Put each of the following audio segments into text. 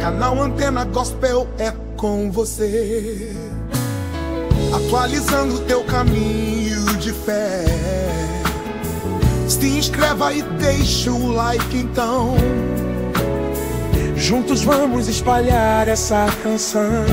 Canal Antena Gospel é com você, atualizando teu caminho de fé. Se inscreva e deixa o like então, juntos vamos espalhar essa canção.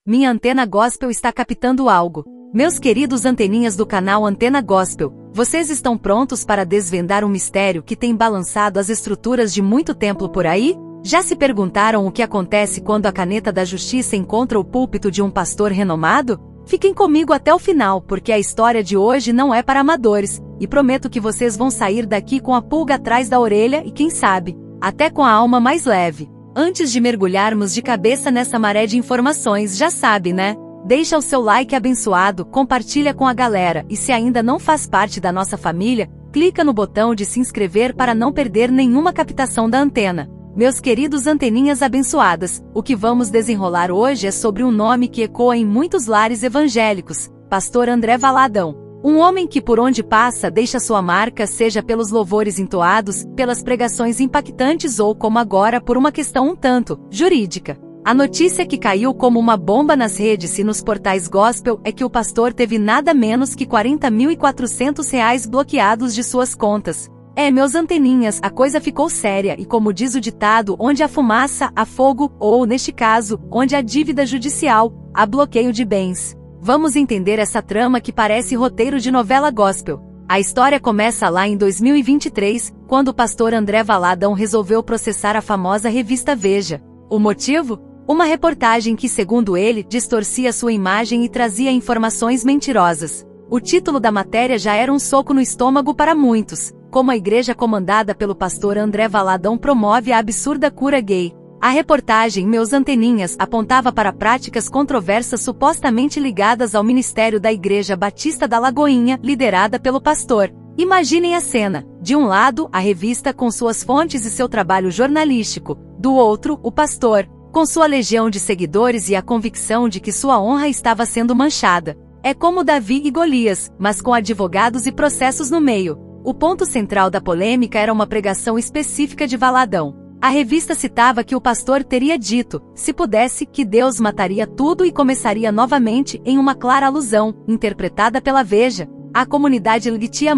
Minha Antena Gospel está captando algo. Meus queridos anteninhas do canal Antena Gospel, vocês estão prontos para desvendar um mistério que tem balançado as estruturas de muito templo por aí? Já se perguntaram o que acontece quando a caneta da justiça encontra o púlpito de um pastor renomado? Fiquem comigo até o final, porque a história de hoje não é para amadores, e prometo que vocês vão sair daqui com a pulga atrás da orelha e quem sabe, até com a alma mais leve. Antes de mergulharmos de cabeça nessa maré de informações, já sabe, né? Deixa o seu like abençoado, compartilha com a galera, e se ainda não faz parte da nossa família, clica no botão de se inscrever para não perder nenhuma captação da antena. Meus queridos anteninhas abençoadas, o que vamos desenrolar hoje é sobre um nome que ecoa em muitos lares evangélicos, Pastor André Valadão. Um homem que por onde passa deixa sua marca, seja pelos louvores entoados, pelas pregações impactantes ou como agora por uma questão um tanto jurídica. A notícia que caiu como uma bomba nas redes e nos portais gospel é que o pastor teve nada menos que R$40.400 bloqueados de suas contas. Meus anteninhas, a coisa ficou séria e como diz o ditado, onde há fumaça, há fogo, ou, neste caso, onde há dívida judicial, há bloqueio de bens. Vamos entender essa trama que parece roteiro de novela gospel. A história começa lá em 2023, quando o pastor André Valadão resolveu processar a famosa revista Veja. O motivo? Uma reportagem que, segundo ele, distorcia sua imagem e trazia informações mentirosas. O título da matéria já era um soco no estômago para muitos. Como a igreja comandada pelo pastor André Valadão promove a absurda cura gay. A reportagem, meus anteninhas, apontava para práticas controversas supostamente ligadas ao ministério da Igreja Batista da Lagoinha, liderada pelo pastor. Imaginem a cena. De um lado, a revista com suas fontes e seu trabalho jornalístico. Do outro, o pastor, com sua legião de seguidores e a convicção de que sua honra estava sendo manchada. É como Davi e Golias, mas com advogados e processos no meio. O ponto central da polêmica era uma pregação específica de Valadão. A revista citava que o pastor teria dito, se pudesse, que Deus mataria tudo e começaria novamente, em uma clara alusão, interpretada pela Veja. A comunidade LGBTIA+.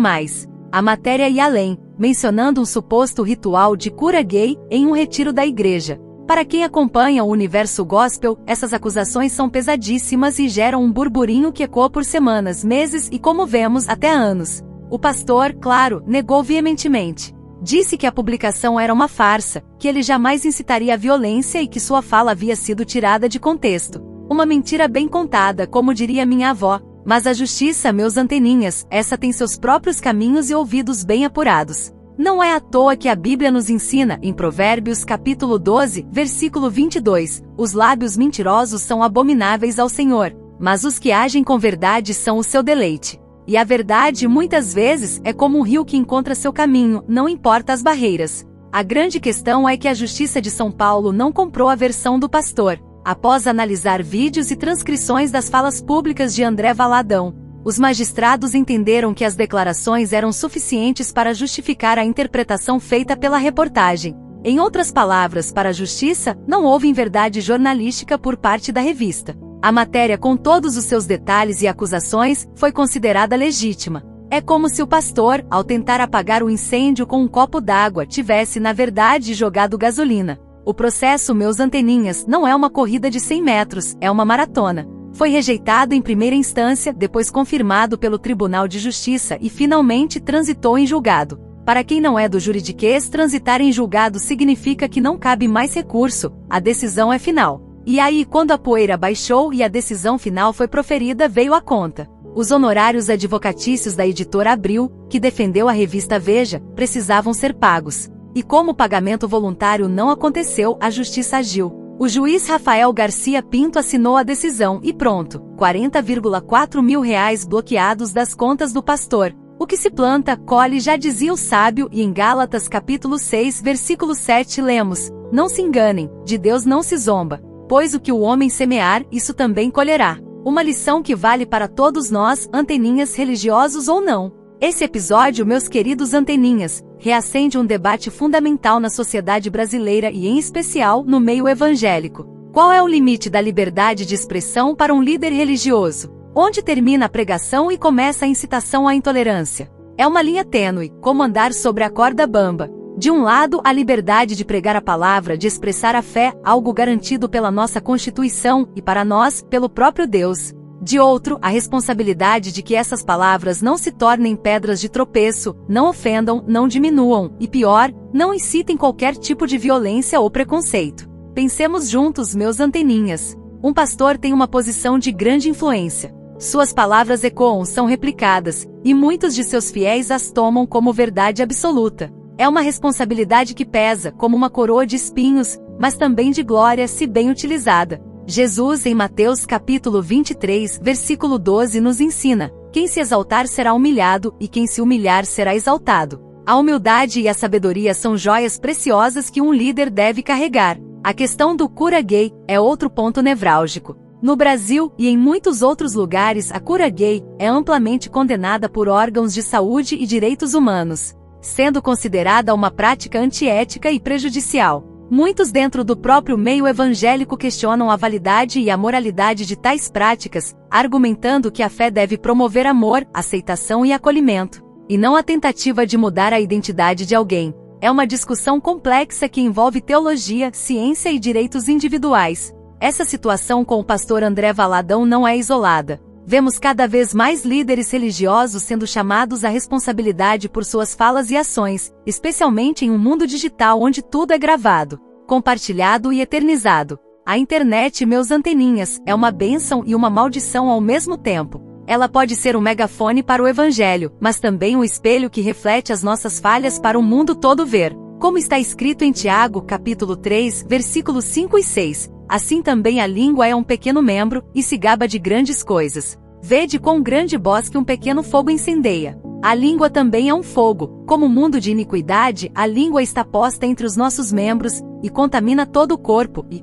A matéria ia além, mencionando um suposto ritual de cura gay em um retiro da igreja. Para quem acompanha o universo gospel, essas acusações são pesadíssimas e geram um burburinho que ecoa por semanas, meses e, como vemos, até anos. O pastor, claro, negou veementemente. Disse que a publicação era uma farsa, que ele jamais incitaria a violência e que sua fala havia sido tirada de contexto. Uma mentira bem contada, como diria minha avó. Mas a justiça, meus anteninhas, essa tem seus próprios caminhos e ouvidos bem apurados. Não é à toa que a Bíblia nos ensina, em Provérbios capítulo 12, versículo 22, os lábios mentirosos são abomináveis ao Senhor, mas os que agem com verdade são o seu deleite. E a verdade, muitas vezes, é como um rio que encontra seu caminho, não importa as barreiras. A grande questão é que a Justiça de São Paulo não comprou a versão do pastor. Após analisar vídeos e transcrições das falas públicas de André Valadão, os magistrados entenderam que as declarações eram suficientes para justificar a interpretação feita pela reportagem. Em outras palavras, para a Justiça, não houve inverdade jornalística por parte da revista. A matéria, com todos os seus detalhes e acusações, foi considerada legítima. É como se o pastor, ao tentar apagar o incêndio com um copo d'água, tivesse, na verdade, jogado gasolina. O processo, meus anteninhas, não é uma corrida de 100 metros, é uma maratona. Foi rejeitado em primeira instância, depois confirmado pelo Tribunal de Justiça e finalmente transitou em julgado. Para quem não é do juridiquês, transitar em julgado significa que não cabe mais recurso, a decisão é final. E aí, quando a poeira baixou e a decisão final foi proferida, veio a conta. Os honorários advocatícios da editora Abril, que defendeu a revista Veja, precisavam ser pagos. E como o pagamento voluntário não aconteceu, a justiça agiu. O juiz Rafael Garcia Pinto assinou a decisão e pronto, R$40,4 mil bloqueados das contas do pastor. O que se planta, colhe, já dizia o sábio, e em Gálatas capítulo 6, versículo 7 lemos, não se enganem, de Deus não se zomba. Pois o que o homem semear, isso também colherá. Uma lição que vale para todos nós, anteninhas religiosos ou não. Esse episódio, meus queridos anteninhas, reacende um debate fundamental na sociedade brasileira e, em especial, no meio evangélico. Qual é o limite da liberdade de expressão para um líder religioso? Onde termina a pregação e começa a incitação à intolerância? É uma linha tênue, como andar sobre a corda bamba. De um lado, a liberdade de pregar a palavra, de expressar a fé, algo garantido pela nossa Constituição e, para nós, pelo próprio Deus. De outro, a responsabilidade de que essas palavras não se tornem pedras de tropeço, não ofendam, não diminuam, e pior, não incitem qualquer tipo de violência ou preconceito. Pensemos juntos, meus anteninhas. Um pastor tem uma posição de grande influência. Suas palavras ecoam, são replicadas, e muitos de seus fiéis as tomam como verdade absoluta. É uma responsabilidade que pesa, como uma coroa de espinhos, mas também de glória se bem utilizada. Jesus, em Mateus capítulo 23, versículo 12, nos ensina: quem se exaltar será humilhado, e quem se humilhar será exaltado. A humildade e a sabedoria são joias preciosas que um líder deve carregar. A questão do cura gay é outro ponto nevrálgico. No Brasil e em muitos outros lugares, a cura gay é amplamente condenada por órgãos de saúde e direitos humanos, sendo considerada uma prática antiética e prejudicial. Muitos dentro do próprio meio evangélico questionam a validade e a moralidade de tais práticas, argumentando que a fé deve promover amor, aceitação e acolhimento, e não a tentativa de mudar a identidade de alguém. É uma discussão complexa que envolve teologia, ciência e direitos individuais. Essa situação com o pastor André Valadão não é isolada. Vemos cada vez mais líderes religiosos sendo chamados à responsabilidade por suas falas e ações, especialmente em um mundo digital onde tudo é gravado, compartilhado e eternizado. A internet, meus anteninhas, é uma bênção e uma maldição ao mesmo tempo. Ela pode ser um megafone para o evangelho, mas também um espelho que reflete as nossas falhas para o mundo todo ver. Como está escrito em Tiago, capítulo 3, versículos 5 e 6, assim também a língua é um pequeno membro, e se gaba de grandes coisas. Vede quão grande bosque um pequeno fogo incendeia. A língua também é um fogo. Como mundo de iniquidade, a língua está posta entre os nossos membros, e contamina todo o corpo, e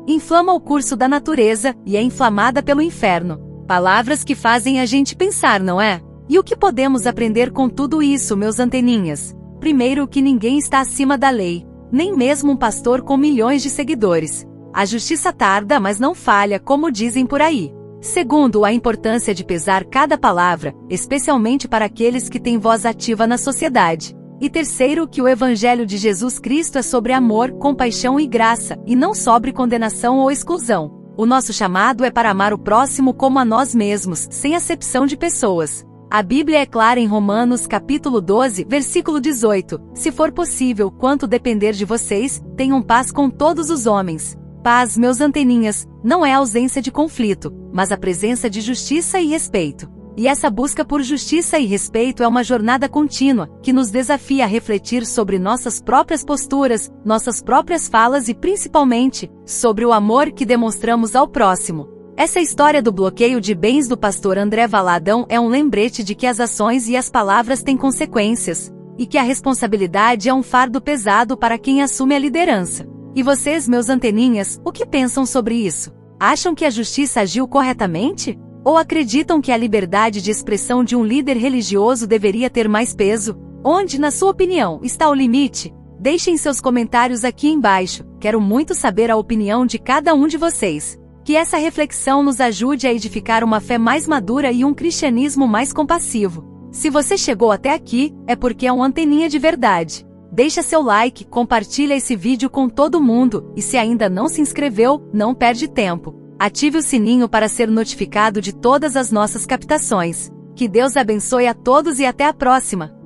inflama o curso da natureza, e é inflamada pelo inferno. Palavras que fazem a gente pensar, não é? E o que podemos aprender com tudo isso, meus anteninhas? Primeiro, que ninguém está acima da lei, nem mesmo um pastor com milhões de seguidores. A justiça tarda, mas não falha, como dizem por aí. Segundo, a importância de pesar cada palavra, especialmente para aqueles que têm voz ativa na sociedade. E terceiro, que o Evangelho de Jesus Cristo é sobre amor, compaixão e graça, e não sobre condenação ou exclusão. O nosso chamado é para amar o próximo como a nós mesmos, sem acepção de pessoas. A Bíblia é clara em Romanos capítulo 12, versículo 18, se for possível, quanto depender de vocês, tenham paz com todos os homens. Paz, meus anteninhas, não é ausência de conflito, mas a presença de justiça e respeito. E essa busca por justiça e respeito é uma jornada contínua, que nos desafia a refletir sobre nossas próprias posturas, nossas próprias falas e, principalmente, sobre o amor que demonstramos ao próximo. Essa história do bloqueio de bens do pastor André Valadão é um lembrete de que as ações e as palavras têm consequências, e que a responsabilidade é um fardo pesado para quem assume a liderança. E vocês, meus anteninhas, o que pensam sobre isso? Acham que a justiça agiu corretamente? Ou acreditam que a liberdade de expressão de um líder religioso deveria ter mais peso? Onde, na sua opinião, está o limite? Deixem seus comentários aqui embaixo, quero muito saber a opinião de cada um de vocês. Que essa reflexão nos ajude a edificar uma fé mais madura e um cristianismo mais compassivo. Se você chegou até aqui, é porque é um anteninha de verdade. Deixa seu like, compartilha esse vídeo com todo mundo, e se ainda não se inscreveu, não perde tempo. Ative o sininho para ser notificado de todas as nossas captações. Que Deus abençoe a todos e até a próxima!